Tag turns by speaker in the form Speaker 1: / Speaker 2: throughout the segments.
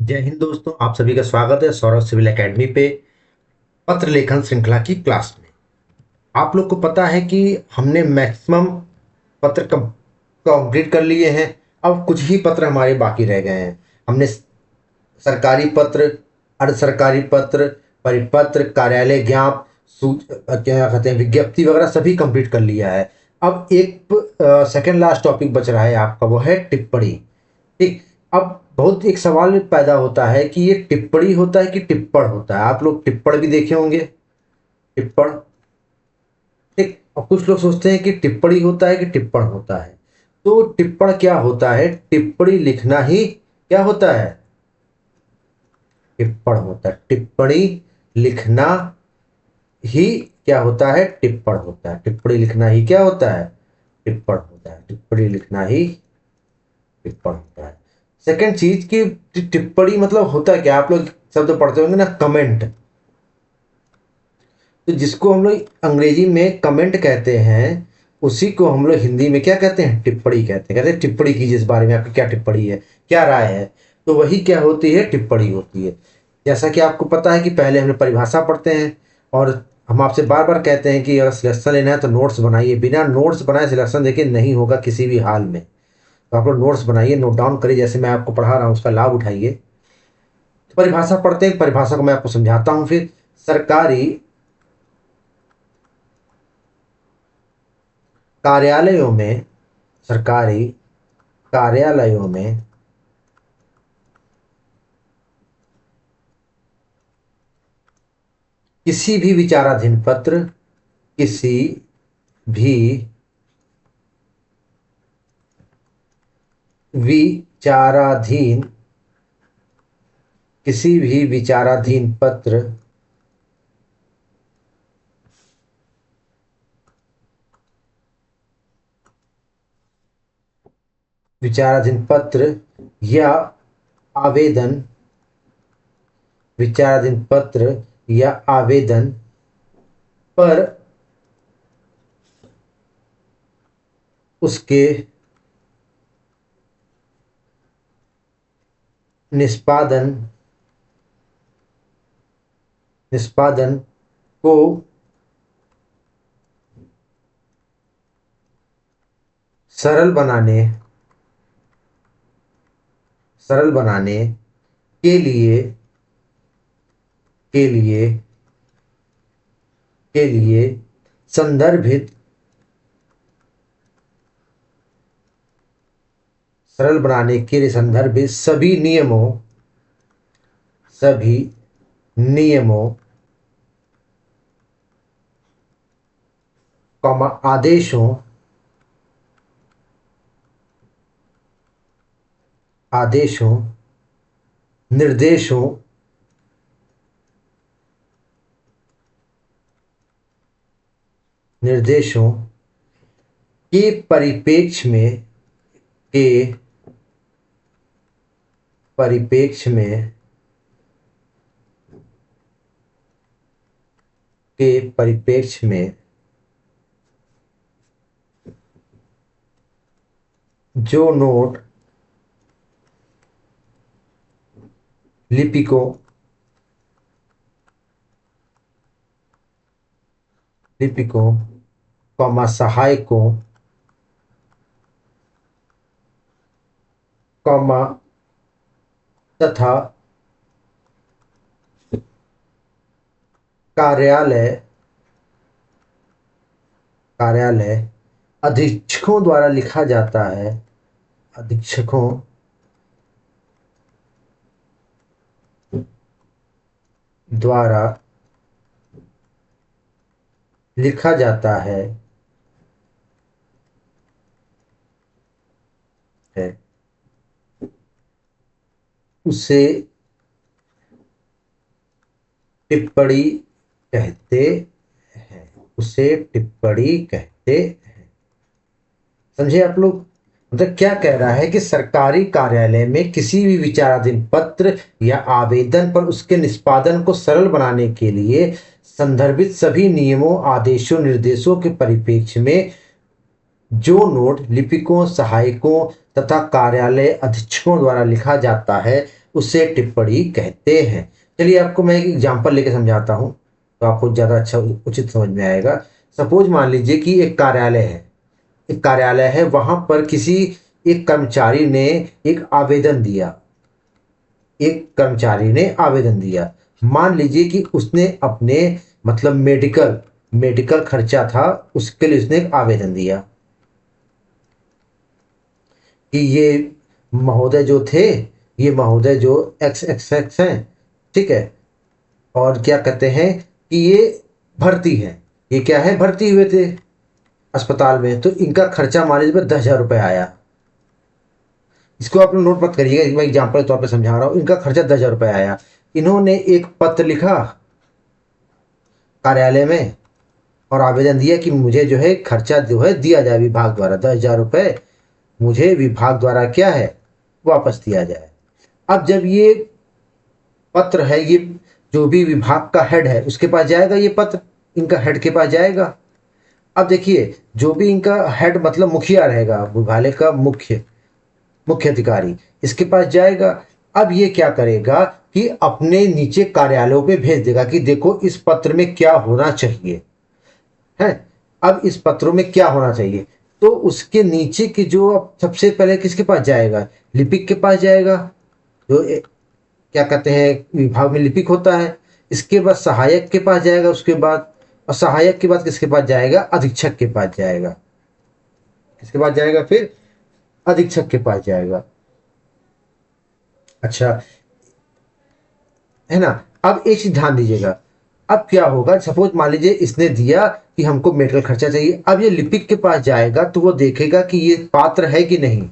Speaker 1: जय हिंद दोस्तों, आप सभी का स्वागत है सौरभ सिविल एकेडमी पे पत्र लेखन श्रृंखला की क्लास में। आप लोग को पता है कि हमने मैक्सिमम पत्र कंप्लीट कर लिए हैं। अब कुछ ही पत्र हमारे बाकी रह गए हैं। हमने सरकारी पत्र, अर्ध सरकारी पत्र, परिपत्र, कार्यालय ज्ञाप, क्या कहते हैं, विज्ञप्ति वगैरह सभी कंप्लीट कर लिया है। अब एक सेकंड लास्ट टॉपिक बच रहा है आपका, वो है टिप्पणी। ठीक। अब बहुत एक सवाल पैदा होता है कि ये टिप्पणी होता है कि टिप्पण होता है। आप लोग टिप्पण भी देखे होंगे, टिप्पण। ठीक। और कुछ लोग सोचते हैं कि टिप्पणी होता है कि टिप्पण होता है। तो टिप्पण क्या होता है? टिप्पणी लिखना ही क्या होता है? टिप्पण होता है। टिप्पणी लिखना ही क्या होता है? टिप्पण होता है। टिप्पणी लिखना ही क्या होता है? टिप्पण होता है। टिप्पणी लिखना ही टिप्पण होता है। सेकंड चीज की टिप्पणी मतलब होता क्या? आप लोग शब्द पढ़ते होंगे ना, कमेंट। तो जिसको हम लोग अंग्रेजी में कमेंट कहते हैं, उसी को हम लोग हिंदी में क्या कहते हैं? टिप्पणी कहते हैं। कहते हैं टिप्पणी कीजिए, इस बारे में आपकी क्या टिप्पणी है, क्या राय है। तो वही क्या होती है? टिप्पणी होती है। जैसा कि आपको पता है कि पहले हमने परिभाषा पढ़ते हैं, और हम आपसे बार बार कहते हैं कि अगर सिलेक्शन लेना है तो नोट्स बनाइए। बिना नोट्स बनाए सिलेक्शन देखिए नहीं होगा किसी भी हाल में। तो आप लोग नोट्स बनाइए, नोट डाउन करिए, जैसे मैं आपको पढ़ा रहा हूँ उसका लाभ उठाइए। तो परिभाषा पढ़ते हैं, परिभाषा को मैं आपको समझाता हूँ फिर। सरकारी कार्यालयों में, सरकारी कार्यालयों में किसी भी विचाराधीन पत्र, किसी भी विचाराधीन किसी भी विचाराधीन पत्र विचाराधीन पत्र या आवेदन, विचाराधीन पत्र या आवेदन पर उसके निष्पादन निष्पादन को सरल बनाने सरल बनाने के लिए के लिए के लिए संदर्भित सरल बनाने के लिए संदर्भित सभी नियमों कॉमा आदेशों निर्देशों निर्देशों के परिप्रेक्ष्य में के परिप्रेक्ष्य में के परिप्रेक्ष्य में जो नोट लिपिकों लिपिकों कॉमा सहायकों कॉमा तथा कार्यालय कार्यालय अधीक्षकों द्वारा लिखा जाता है, अधीक्षकों द्वारा लिखा जाता है उसे टिप्पणी कहते उसे टिप्पणी कहते हैं। समझे आप लोग? मतलब क्या कह रहा है कि सरकारी कार्यालय में किसी भी विचाराधीन पत्र या आवेदन पर उसके निष्पादन को सरल बनाने के लिए संदर्भित सभी नियमों, आदेशों, निर्देशों के परिप्रेक्ष्य में जो नोट लिपिकों, सहायकों तथा कार्यालय अधीक्षकों द्वारा लिखा जाता है उसे टिप्पणी कहते हैं। चलिए आपको मैं एक एग्जांपल लेके समझाता हूँ तो आपको ज़्यादा अच्छा उचित समझ में आएगा। सपोज मान लीजिए कि एक कार्यालय है, वहाँ पर किसी एक कर्मचारी ने एक आवेदन दिया। एक कर्मचारी ने आवेदन दिया, मान लीजिए कि उसने अपने मतलब मेडिकल खर्चा था, उसके लिए उसने एक आवेदन दिया कि ये महोदय जो एक्स एक्स एक्स हैं, ठीक है, और क्या कहते हैं कि ये भर्ती है, ये क्या है, भर्ती हुए थे अस्पताल में, तो इनका खर्चा मान लीजिए 10,000 रुपये आया। इसको आप लोग नोट मत करिएगा, मैं एग्जाम्पल के तौर पर समझा रहा हूँ। इनका खर्चा 10,000 रुपये आया। इन्होंने एक पत्र लिखा कार्यालय में और आवेदन दिया कि मुझे जो है खर्चा जो है दिया जाए विभाग द्वारा, 10,000 रुपये मुझे विभाग द्वारा क्या है वापस दिया जाए। अब जब ये पत्र है, ये जो भी विभाग का हेड है उसके पास जाएगा, ये पत्र इनका हेड के पास जाएगा। अब देखिए, जो भी इनका हेड मतलब मुखिया रहेगा, विभाग का मुख्य अधिकारी, इसके पास जाएगा। अब ये क्या करेगा कि अपने नीचे कार्यालयों पे भेज देगा कि देखो इस पत्र में क्या होना चाहिए है। अब इस पत्रों में क्या होना चाहिए, तो उसके नीचे की जो अब सबसे पहले किसके पास जाएगा, लिपिक के पास जाएगा, जो क्या कहते हैं विभाग में लिपिक होता है। इसके बाद सहायक के पास जाएगा, उसके बाद और सहायक के बाद किसके पास जाएगा, अधीक्षक के पास जाएगा। किसके पास जाएगा, फिर अधीक्षक के पास जाएगा। अच्छा है ना। अब एक चीज ध्यान दीजिएगा, अब क्या होगा, सपोज मान लीजिए इसने दिया कि हमको मेडिकल खर्चा चाहिए। अब ये लिपिक के पास जाएगा तो वो देखेगा कि ये पात्र है कि नहीं,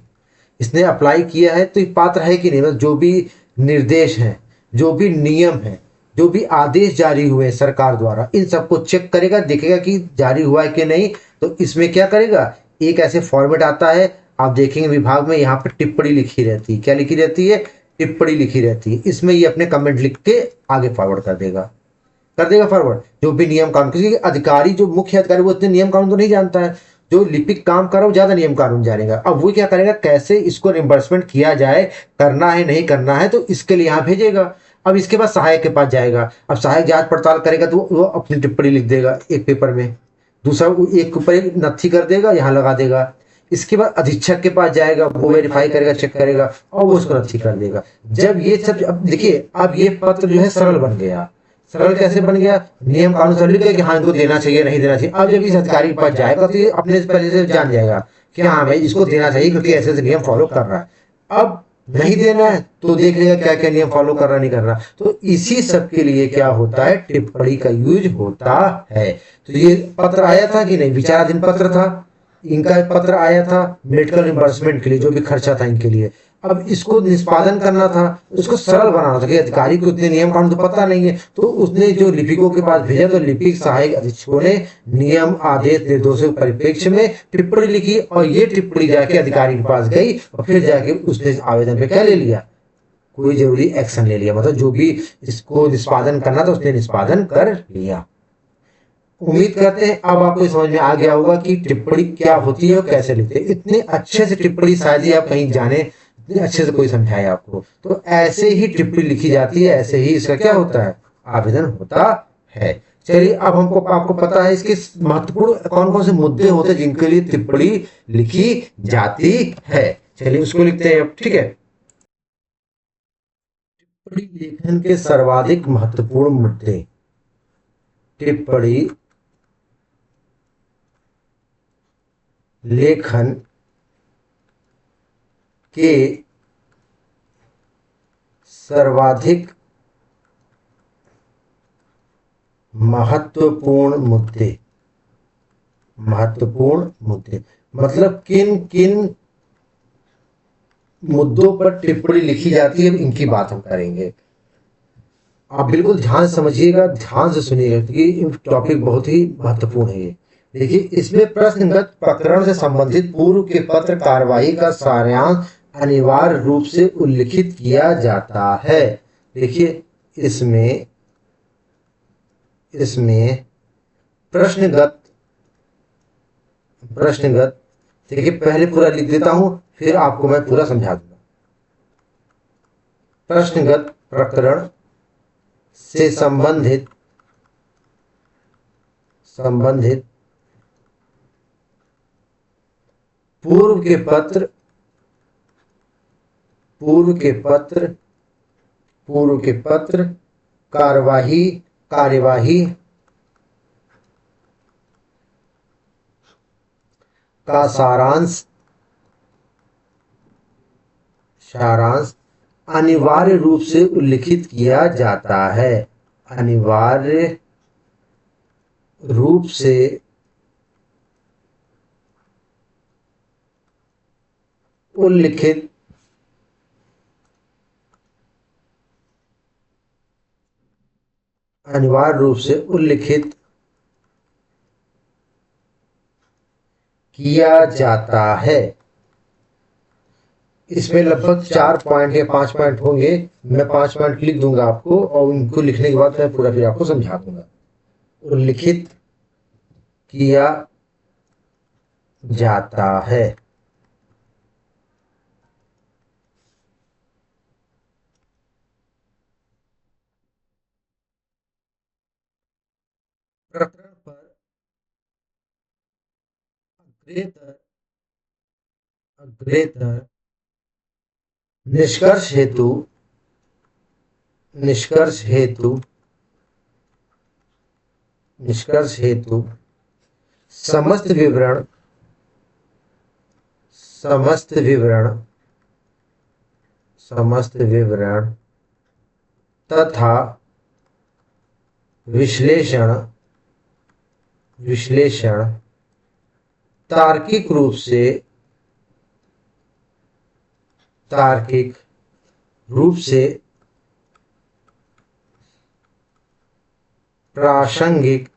Speaker 1: इसने अप्लाई किया है तो ये पात्र है कि नहीं, मतलब जो भी निर्देश हैं, जो भी नियम है, जो भी आदेश जारी हुए हैं सरकार द्वारा, इन सबको चेक करेगा, देखेगा कि जारी हुआ है कि नहीं। तो इसमें क्या करेगा, एक ऐसे फॉर्मेट आता है, आप देखेंगे विभाग में यहाँ पर टिप्पणी लिखी रहती है। क्या लिखी रहती है, टिप्पणी लिखी रहती है। इसमें ये अपने कमेंट लिख के आगे फॉरवर्ड कर देगा फॉरवर्ड, जो भी नियम कानून, क्योंकि अधिकारी जो मुख्य अधिकारी वो इतने नियम कानून तो नहीं जानता है, जो लिपिक काम कर रहा है वो ज्यादा नियम कानून जानेगा। अब वो क्या करेगा, कैसे इसको रिम्बर्समेंट किया जाए, करना है नहीं करना है, तो इसके लिए यहाँ भेजेगा। अब इसके बाद सहायक के पास जाएगा। अब सहायक जांच पड़ताल करेगा तो वो अपनी टिप्पणी लिख देगा एक पेपर में, दूसरा एक ऊपर एक नत्थी कर देगा, यहाँ लगा देगा। इसके बाद अधीक्षक के पास जाएगा, वो वेरीफाई करेगा, चेक करेगा और वो उसको नत्थी कर देगा। जब ये सब, अब देखिए, अब ये पत्र जो है सरल बन गया। सरल कैसे बन गया, नियम कानून से लिख गया कि हाँ इनको देना चाहिए नहीं देना चाहिए। अब जब इस अधिकारी के पास जाएगा तो ये अपने से पहले से जान जाएगा कि हाँ भाई इसको देना चाहिए क्योंकि ऐसे ऐसे नियम फॉलो कर रहा है। अब नहीं देना है तो देख लेगा क्या क्या नियम फॉलो कर रहा नहीं कर रहा। तो इसी सब के लिए क्या होता है, टिप्पणी का यूज होता है। तो ये पत्र आया था कि नहीं, विचाराधीन पत्र था, इनका पत्र आया था मेडिकल रिम्बर्समेंट के लिए, जो भी खर्चा था इनके लिए। अब इसको निष्पादन करना था, उसको सरल बनाना था कि अधिकारी को इतने नियम कानून तो पता नहीं है, तो उसने जो लिपिकों के पास भेजा, तो लिपिक सहायक अधीक्षकों ने नियम आदेश निर्देशों के परिप्रेक्ष्य में टिप्पणी लिखी और ये टिप्पणी जाके अधिकारी के पास गई और फिर जाके उसने आवेदन पे क्या ले लिया, कोई जरूरी एक्शन ले लिया, मतलब जो भी इसको निष्पादन करना था उसने निष्पादन कर लिया। उम्मीद करते हैं अब आपको समझ में आ गया होगा कि टिप्पणी क्या होती है और कैसे लिखते हैं। इतने अच्छे से टिप्पणी शायद ही आप कहीं जाने, इतने अच्छे से कोई समझाए आपको। तो ऐसे ही टिप्पणी लिखी जाती है, ऐसे ही इसका क्या होता है, आवेदन होता है। चलिए अब हमको आपको पता है इसके महत्वपूर्ण कौन कौन से मुद्दे होते हैं जिनके लिए टिप्पणी लिखी जाती है। चलिए उसको लिखते हैं अब, ठीक है। टिप्पणी लेखन के सर्वाधिक महत्वपूर्ण मुद्दे। टिप्पणी लेखन के सर्वाधिक महत्वपूर्ण मुद्दे मतलब किन किन मुद्दों पर टिप्पणी लिखी जाती है, इनकी बात हम करेंगे। आप बिल्कुल ध्यान समझिएगा, ध्यान से सुनिएगा क्योंकि टॉपिक बहुत ही महत्वपूर्ण है ये। देखिए, इसमें प्रश्नगत प्रकरण से संबंधित पूर्व के पत्र कार्यवाही का सारांश अनिवार्य रूप से उल्लिखित किया जाता है। देखिए, इसमें प्रश्नगत देखिए पहले पूरा लिख देता हूं, फिर आपको मैं पूरा समझा दूंगा। प्रश्नगत प्रकरण से संबंधित पूर्व के पत्र कार्यवाही का सारांश अनिवार्य रूप से उल्लिखित किया जाता है। अनिवार्य रूप से उल्लिखित किया जाता है। इसमें लगभग 4 पॉइंट या 5 पॉइंट होंगे। मैं 5 पॉइंट लिख दूंगा आपको और उनको लिखने के बाद मैं पूरा फिर आपको समझा दूंगा। उल्लिखित किया जाता है। प्रकरण पर अग्रेतर निष्कर्ष हेतु समस्त विवरण तथा विश्लेषण तार्किक रूप से प्रासंगिक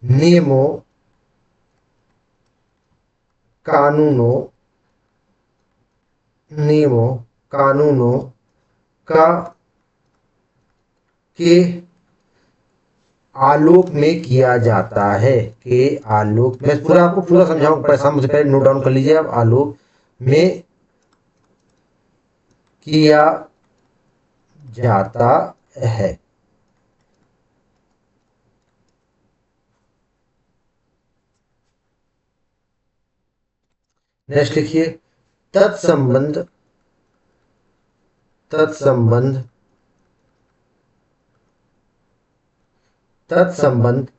Speaker 1: नियमों कानूनों का के आलोक में किया जाता है। मैं पूरा आपको पूरा समझाऊंगा, परेशान मुझे पहले नोट डाउन कर लीजिए आप। आलोक में किया जाता है। नेक्स्ट लिखिए, तत्संबंध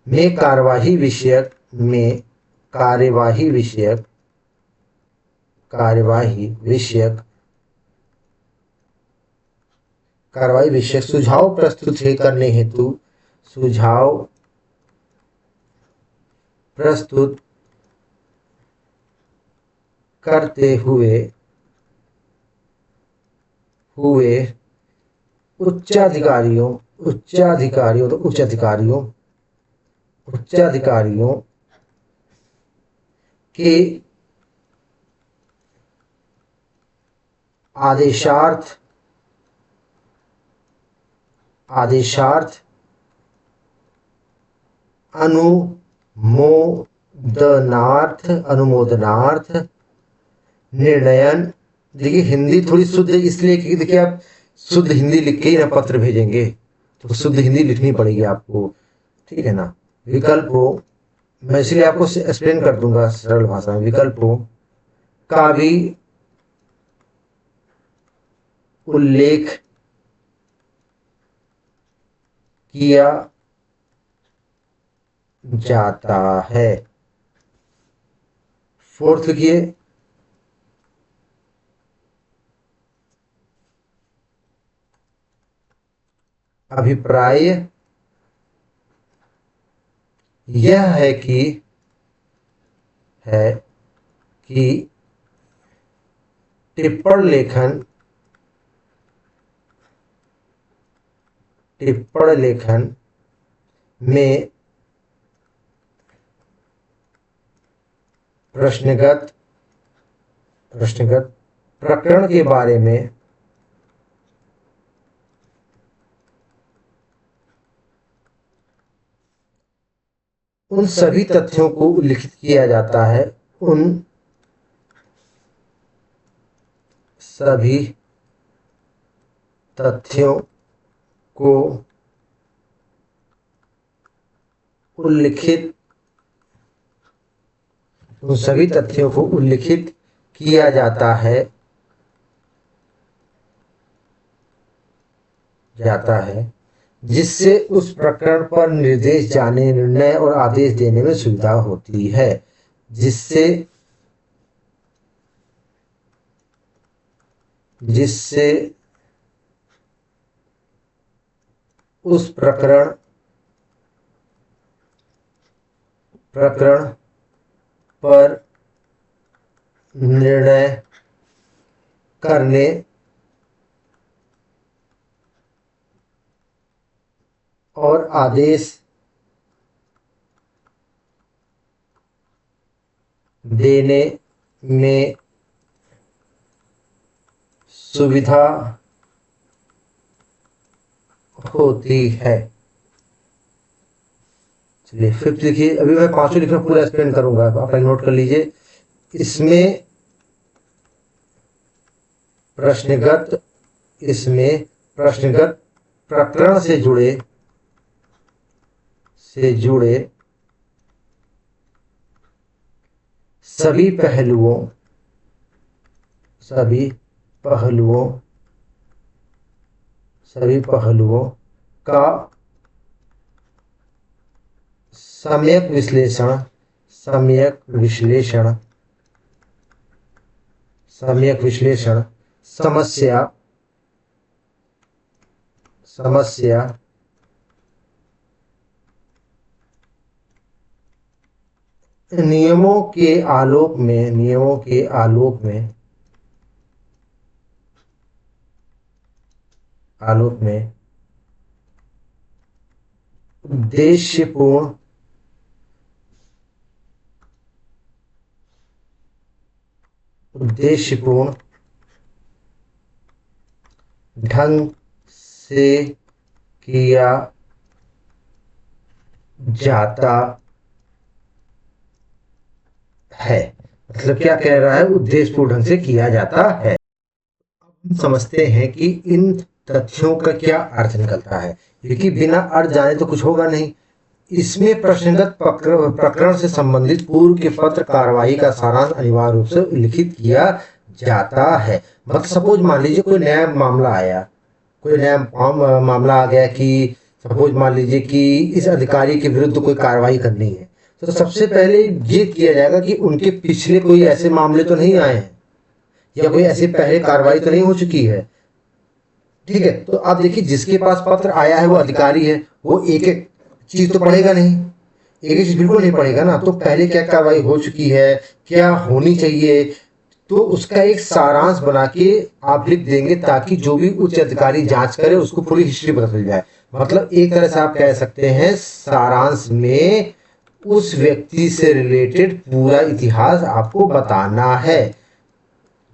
Speaker 1: में कार्यवाही विषयक सुझाव प्रस्तुत करते हुए उच्चाधिकारियों के आदेशार्थ अनुमोदनार्थ निर्णयन। देखिए हिंदी थोड़ी शुद्ध इसलिए कि देखिए आप शुद्ध हिंदी लिख के ही ना पत्र भेजेंगे, तो शुद्ध हिंदी लिखनी पड़ेगी आपको, ठीक है ना। विकल्पों, मैं इसलिए आपको एक्सप्लेन कर दूंगा सरल भाषा में। विकल्पों का भी उल्लेख किया जाता है। फोर्थ लिखिए, अभिप्राय यह है कि टिप्पण लेखन में प्रश्नगत प्रकरण के बारे में उन सभी तथ्यों को उल्लिखित किया जाता है, उन सभी तथ्यों को उल्लिखित उन सभी तथ्यों को उल्लिखित किया जाता है जिससे उस प्रकरण पर निर्देश जाने, निर्णय और आदेश देने में सुविधा होती है। जिससे उस प्रकरण पर निर्णय करने और आदेश देने में सुविधा होती है। चलिए फिफ्थ लिखिए। अभी मैं पांचों लिखना पूरा एक्सप्लेन करूंगा, आप नोट कर लीजिए। इसमें प्रश्नगत प्रकरण से जुड़े सभी पहलुओं का सम्यक विश्लेषण समस्या नियमों के आलोक में उद्देश्यपूर्ण ढंग से किया जाता है। मतलब क्या कह रहा है? उद्देश्यपूर्ण ढंग से किया जाता है। हम समझते हैं कि इन तथ्यों का क्या अर्थ निकलता है, क्योंकि बिना अर्थ जाने तो कुछ होगा नहीं। इसमें प्रश्नगत प्रकरण से संबंधित पूर्व के पत्र कार्यवाही का सारांश अनिवार्य रूप से उल्लिखित किया जाता है। मतलब सपोज मान लीजिए कोई नया मामला आ गया कि सपोज मान लीजिए कि इस अधिकारी के विरुद्ध कोई कार्रवाई करनी है, तो सबसे पहले ये किया जाएगा कि उनके पिछले कोई ऐसे मामले तो नहीं आए हैं या कोई ऐसी पहले कार्रवाई तो नहीं हो चुकी है। ठीक है, तो आप देखिए जिसके पास पत्र आया है वो अधिकारी है, वो एक एक चीज तो पढ़ेगा नहीं, एक एक चीज बिल्कुल नहीं पढ़ेगा ना। तो पहले क्या कार्रवाई हो चुकी है, क्या होनी चाहिए, तो उसका एक सारांश बना के आप लिख देंगे ताकि जो भी उच्च अधिकारी जांच करे उसको पूरी हिस्ट्री पता चल जाए। मतलब एक तरह से आप कह सकते हैं सारांश में उस व्यक्ति से रिलेटेड पूरा इतिहास आपको बताना है।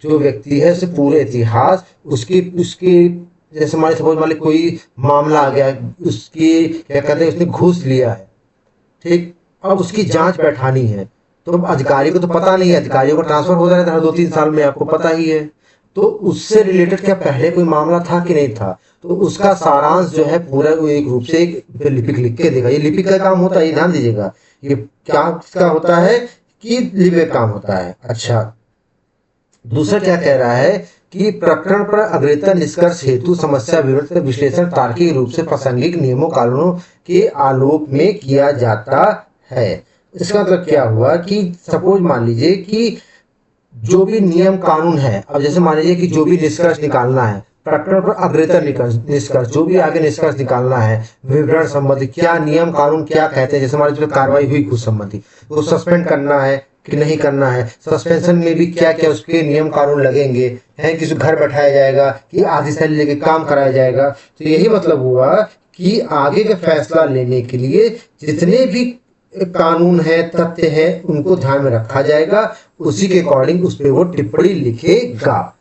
Speaker 1: जो व्यक्ति है उसे पूरे इतिहास उसके जैसे मान लीजिए कोई मामला आ गया, उसकी क्या कहते हैं उसने घूस लिया है, ठीक, अब उसकी जांच बैठानी है, तो अधिकारी को तो पता नहीं है, अधिकारियों को ट्रांसफर हो जाता है 2-3 साल में, आपको पता ही है। तो उससे रिलेटेड क्या पहले कोई मामला था कि नहीं था, तो उसका सारांश जो है पूरा एक रूप से एक लिपिक लिख के देगा। ये लिपिक का काम होता है, ये ध्यान दीजिएगा, ये क्या इसका होता है कि लिपिक का काम होता है। अच्छा, दूसरा क्या कह रहा है कि प्रकरण पर अग्रता निष्कर्ष हेतु समस्या विश्लेषण तार्किक रूप से प्रासंगिक नियमों कानूनों के आलोक में किया जाता है। इसका मतलब क्या हुआ कि सपोज मान लीजिए कि जो भी नियम कानून है, अब जैसे मान लीजिए कि जो भी निष्कर्ष निकालना है प्रकरण पर अग्रतर निष्कर्ष, जो भी आगे निष्कर्ष निकालना है विवरण संबंधी, क्या नियम कानून क्या कहते हैं, जैसे मान लीजिए कार्रवाई हुई कुछ संबंधी, तो सस्पेंड करना है कि नहीं करना है, सस्पेंशन में भी क्या क्या उसके नियम कानून लगेंगे, हैं किसी घर बैठाया जाएगा कि आधी सैलरी लेके काम कराया जाएगा। तो यही मतलब हुआ कि आगे का फैसला लेने के लिए जितने भी कानून है, तथ्य है, उनको ध्यान में रखा जाएगा, उसी के अकॉर्डिंग उस पर वो टिप्पणी लिखेगा।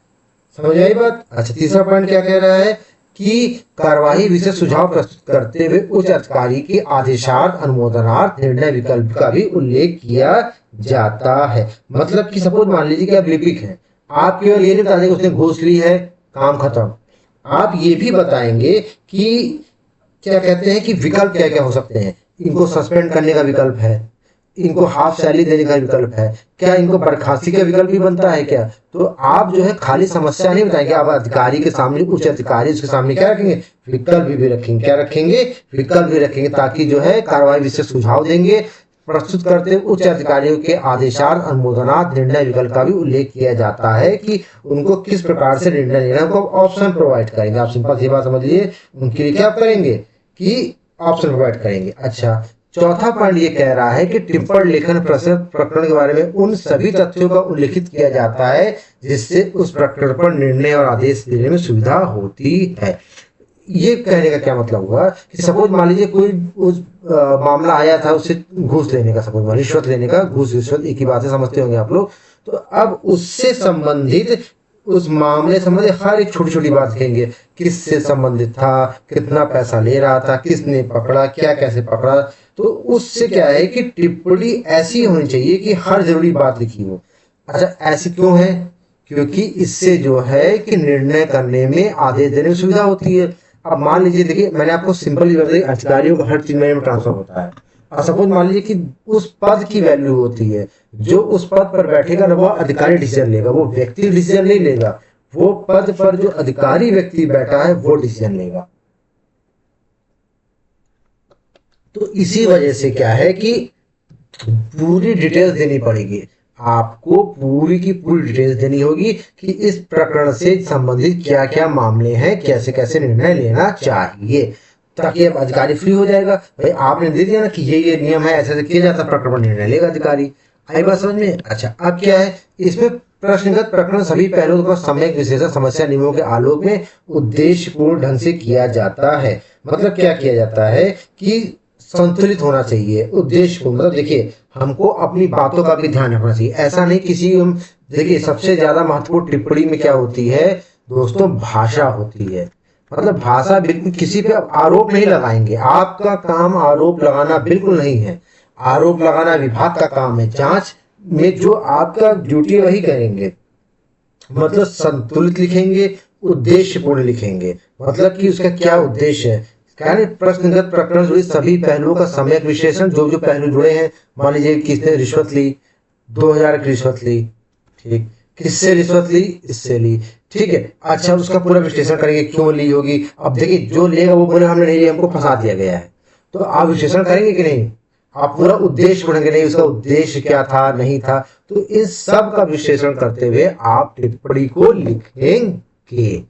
Speaker 1: समझ आई बात? अच्छा, तीसरा पॉइंट क्या कह रहा है की कार्यवाही विषय सुझाव प्रस्तुत करते हुए उच्च अधिकारी के आदेशार्थ अनुमोदनार्थ निर्णय विकल्प का भी उल्लेख किया जाता है। मतलब कि सपोज मान लीजिए कि आप लिपिक हैं, आप केवल ये नहीं बता देंगे उसने घूस ली है, काम खत्म। आप ये भी बताएंगे कि क्या कहते हैं कि विकल्प क्या क्या हो सकते हैं। इनको सस्पेंड करने का विकल्प है, इनको हाफ सैलरी देने का विकल्प है, क्या इनको बर्खास्ती का विकल्प भी बनता है क्या। तो आप जो है खाली समस्या नहीं बताएंगे, आप अधिकारी के सामने, उच्च अधिकारी उसके सामने क्या रखेंगे, विकल्प भी रखेंगे। क्या रखेंगे, विकल्प भी रखेंगे, ताकि जो है कार्रवाई विषय सुझाव देंगे प्रस्तुत करते हुए उच्च अधिकारियों के आदेशार्थ अनुमोदनार्थ निर्णय विकल्प का भी उल्लेख किया जाता है कि उनको किस प्रकार से निर्णय लेना, उनको ऑप्शन प्रोवाइड करेंगे। आप सिंपल सी बात समझिए, उनके लिए क्या करेंगे कि ऑप्शन प्रोवाइड करेंगे। अच्छा, चौथा पॉइंट ये कह रहा है कि टिप्पणी लेखन प्रकरण के बारे में उन सभी तथ्यों का उल्लेखित किया जाता है जिससे उस प्रकरण पर निर्णय और आदेश देने में सुविधा होती है। ये कहने का क्या मतलब हुआ कि सपोज मान लीजिए कोई उस मामला आया था, उससे घूस लेने का, सपोज रिश्वत लेने का, घूस रिश्वत एक ही बात है, समझते होंगे आप लोग। तो अब उससे संबंधित, उस मामले संबंधित हर एक छोटी छोटी बात कहेंगे, किससे संबंधित था, कितना पैसा ले रहा था, किसने पकड़ा, क्या कैसे पकड़ा। तो उससे क्या है कि टिप्पणी ऐसी होनी चाहिए कि हर जरूरी बात लिखी हो। अच्छा, ऐसी क्यों है, क्योंकि इससे जो है कि निर्णय करने में, आदेश देने में सुविधा होती है। अब मान लीजिए, देखिए मैंने आपको सिंपल बता दी, अधिकारियों को हर चीज में ट्रांसफर होता है। और सपोज मान लीजिए कि उस पद की वैल्यू होती है, जो उस पद पर बैठेगा ना वो अधिकारी डिसीजन लेगा, वो व्यक्ति डिसीजन नहीं लेगा, वो पद पर जो अधिकारी व्यक्ति बैठा है वो डिसीजन लेगा। तो इसी वजह से क्या है कि पूरी डिटेल्स देनी पड़ेगी आपको, पूरी की पूरी डिटेल्स देनी होगी कि इस प्रकरण से संबंधित क्या क्या मामले हैं, कैसे कैसे निर्णय लेना चाहिए, ताकि अब अधिकारी फ्री हो जाएगा। भाई आपने दे दिया ना कि ये नियम है, ऐसे किया जाता, प्रकरण पर निर्णय लेगा अधिकारी। आई बात समझ में। अच्छा, अब क्या है इसमें, प्रश्नगत प्रकरण सभी पहलुओं का सम्यक विश्लेषण समस्या नियमों के आलोक में उद्देश्यपूर्ण ढंग से किया जाता है। मतलब क्या किया जाता है कि संतुलित होना चाहिए, उद्देश्य को, मतलब देखिए हमको अपनी बातों का भी ध्यान रखना चाहिए। ऐसा नहीं किसी, देखिए सबसे ज्यादा महत्वपूर्ण टिप्पणी में क्या होती है दोस्तों, भाषा होती है। मतलब भाषा, बिल्कुल किसी पे आरोप नहीं लगाएंगे, आपका काम आरोप लगाना बिल्कुल नहीं है। आरोप लगाना विभाग का काम है, जांच में जो आपका ड्यूटी है वही करेंगे। मतलब संतुलित लिखेंगे, उद्देश्यपूर्ण लिखेंगे, मतलब कि उसका क्या उद्देश्य है। प्रश्नगत प्रकरण जुड़े सभी पहलुओं का सम्यक विश्लेषण, जो जो पहलू जुड़े हैं, मान लीजिए किसने रिश्वत ली, 2000 की रिश्वत ली, ठीक, किससे रिश्वत ली, इससे ली, ठीक है। अच्छा, उसका पूरा विश्लेषण करेंगे, क्यों ली होगी। अब देखिए जो लेगा वो बोले हमने नहीं लिया, हमको फंसा दिया गया है, तो आप विश्लेषण करेंगे कि नहीं, आप पूरा उद्देश्य पढ़ेंगे, नहीं उसका उद्देश्य क्या था, नहीं था। तो इस सब का विश्लेषण करते हुए आप टिप्पणी को लिखेंगे।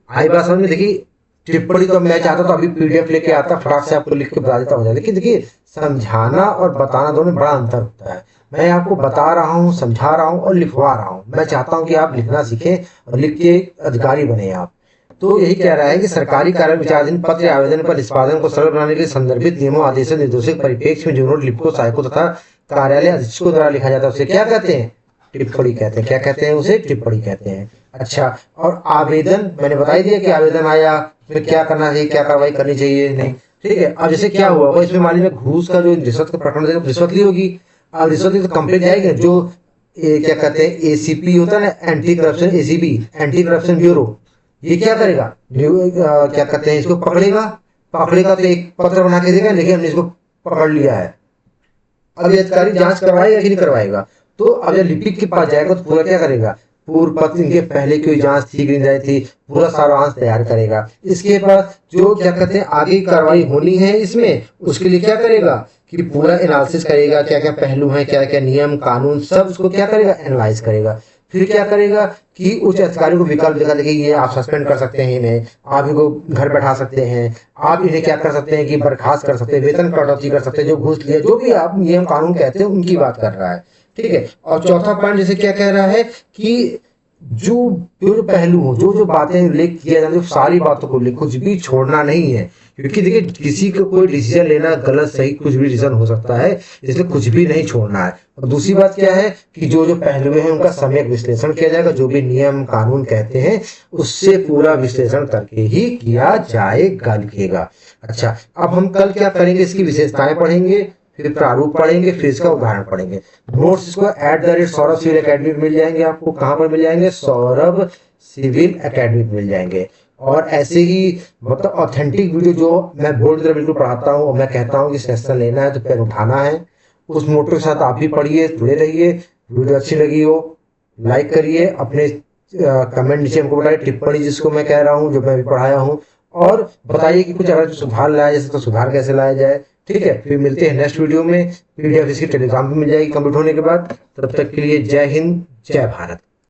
Speaker 1: आई बात समझ में। देखिए टिप्पणी तो मैं चाहता था अभी पीडीएफ लेके आता, फटाक से आपको लिख के बता देता हूँ, लेकिन देखिए समझाना और बताना दोनों में बड़ा अंतर होता है। मैं आपको बता रहा हूँ, समझा रहा हूँ और लिखवा रहा हूँ। मैं चाहता हूँ कि आप लिखना सीखें और लिख के अधिकारी बने आप। तो यही कह रहा है कि सरकारी कार्य विचाराधीन पत्र आवेदन पर निष्पादन को सरल बनाने के लिए संदर्भित नियमों, आदेशों, निर्देशों के परिप्रेक्ष्य में जो नोट लिपिकों, सहायकों तथा कार्यालय अधीक्षकों द्वारा लिखा जाता है उसे क्या कहते हैं, टिप्पणी कहते हैं। क्या कहते हैं, उसे टिप्पणी कहते हैं। अच्छा, और आवेदन मैंने बता ही दिया कि आवेदन आया फिर क्या करना चाहिए, क्या कार्रवाई करनी चाहिए, नहीं, ठीक है। अब जैसे क्या हुआ वो, इसमें मान लीजिए घूस का जो रिश्वत का प्रकरण, रिश्वत ली होगी, अब रिश्वत ली तो कंप्लेंट जाएगी, जो क्या कहते हैं एसीपी होता है ना, anti corruption, ACB, anti corruption bureau, ये क्या करेगा, क्या कहते हैं इसको पकड़ेगा, पकड़ेगा तो एक पत्र बना के देगा, लेकिन हमने इसको पकड़ लिया है। अब अधिकारी जांच करवाएगा कि नहीं करवाएगा। तो अब जब लिपिक के पास जाएगा तो पूरा क्या करेगा, पूर्व पत्र इनके पहले की जांच ठीक नहीं रही थी, पूरा सारांश तैयार करेगा। इसके बाद जो क्या कहते हैं आगे कार्रवाई होनी है इसमें, उसके लिए क्या करेगा कि पूरा एनालिसिस करेगा, क्या क्या पहलू हैं, क्या क्या नियम कानून, सब उसको क्या करेगा, एनालाइज करेगा। फिर क्या करेगा कि उच्च अधिकारी को विकल्प देगा, देखिए ये आप सस्पेंड कर सकते हैं इन्हें, आप इनको घर बैठा सकते हैं, आप इन्हें क्या कर सकते हैं कि बर्खास्त कर सकते हैं, वेतन कटौती कर सकते हैं, जो घूस लिए, जो भी आप नियम कानून कहते हैं उनकी बात कर रहा है, ठीक है। और चौथा पॉइंट जैसे क्या कह रहा है कि जो जो जो पहलू हो, जो जो बातें उल्लेख किया जाए, जो सारी बातों को उल्लेख, कुछ भी छोड़ना नहीं है। क्योंकि देखिए किसी का कोई डिसीजन लेना गलत सही कुछ भी डिसीजन हो सकता है, इसलिए कुछ भी नहीं छोड़ना है। और दूसरी बात क्या है कि जो जो पहलू हैं उनका सम्यक विश्लेषण किया जाएगा, जो भी नियम कानून कहते हैं उससे पूरा विश्लेषण करके ही किया जाएगा, लिखिएगा। अच्छा, अब हम कल क्या करेंगे, इसकी विशेषताएं पढ़ेंगे, फिर प्रारूप पढ़ेंगे, फिर इसका उदाहरण पढ़ेंगे। नोट्स इसको @सौरभ सिविल एकेडमी पे मिल जाएंगे। आपको कहाँ पर मिल जाएंगे? सौरभ सिविल एकेडमी पे मिल जाएंगे। और ऐसे ही मतलब ऑथेंटिक वीडियो जो मैं बोर्ड की तरह बिल्कुल पढ़ाता हूँ और मैं कहता हूँ कि सेशन लेना है तो पेन उठाना है, उस मोटो के साथ आप भी पढ़िए, जुड़े रहिए। वीडियो अच्छी लगी हो लाइक करिए, अपने कमेंट नीचे हमको बताइए, टिप्पणी जिसको मैं कह रहा हूँ, जो मैं भी पढ़ाया हूँ, और बताइए कि कुछ अगर सुधार लाया जाए तो सुधार कैसे लाया जाए। ठीक है, फिर मिलते हैं नेक्स्ट वीडियो में। पीडीएफ इसकी टेलीग्राम पे मिल जाएगी कंप्लीट होने के बाद। तब तक के लिए जय हिंद, जय भारत।